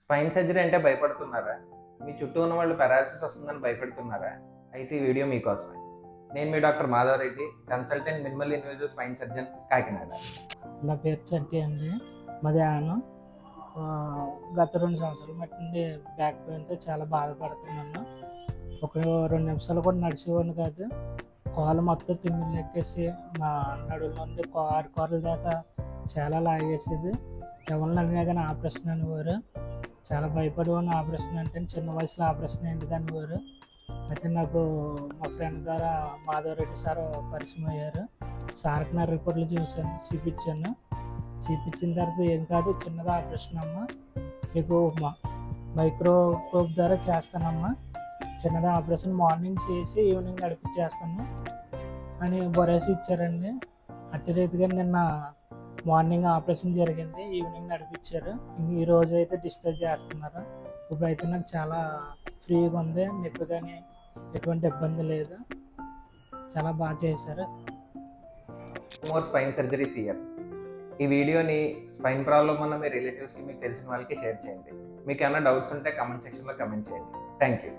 Spine surgery అంటే భయపడుతున్నారా? మీ చుట్టూ ఉన్న వాళ్ళు పారాలిసిస్ వస్తుందని భయపడుతున్నారా? అయితే ఈ వీడియో మీకోసమే. నేను మీ doctor Madhava Reddy, consultant minimal invasive spine surgeon, Kakinada. నా పేరు చంటి అండి. మాది యానం. గత 2 సంవత్సరాల మట్టి నుండి బ్యాక్ పెయిన్తో చాలా బాధపడుతున్నాను. ఒక 2 నిమిషాలు కూడా నడిచేవాడిని కాదు. కాలు మొత్తం తిమ్మిళ్ళు ఎక్కేసి మా నడుల నుండి 6 కార్ల దాకా చాలా లాగేసేది. ఎవరిని అడిగినా కానీ ఆపరేషన్ అనేవారు. చాలా భయపడేవాడిని. ఆపరేషన్ అంటే చిన్న వయసులో ఆపరేషన్ ఎందుకు అనేవారు. అయితే నాకు మా ఫ్రెండ్ ద్వారా మాధవరెడ్డి సార్ పరిచయం అయ్యారు. సార్కి నా రిపోర్ట్లు చూపించాను. చూపించిన తర్వాత ఏం కాదు, చిన్నది ఆపరేషన్ అమ్మ, మీకు మైక్రోస్కోప్ ద్వారా చేస్తానమ్మా, చిన్నది ఆపరేషన్, మార్నింగ్ చేసి ఈవినింగ్ నడిపించేస్తాను అని భరోసా ఇచ్చారండి. అట్టి రీతిగా నిన్న మార్నింగ్ ఆపరేషన్ జరిగింది, ఈవినింగ్ నడిపించారు. ఈ రోజు అయితే డిశ్చార్జ్ చేస్తున్నారు. ఇప్పుడైతే నాకు చాలా ఫ్రీగా ఉంది, నొప్పి కానీ ఎటువంటి ఇబ్బంది లేదు. చాలా బాగా చేశారు. More spine surgery fear. ఈ వీడియోని స్పైన్ ప్రాబ్లం ఉన్న మీ రిలేటివ్స్కి, మీకు తెలిసిన వాళ్ళకి షేర్ చేయండి. మీకు ఏమైనా డౌట్స్ ఉంటే కామెంట్ సెక్షన్లో కామెంట్ చేయండి. Thank you.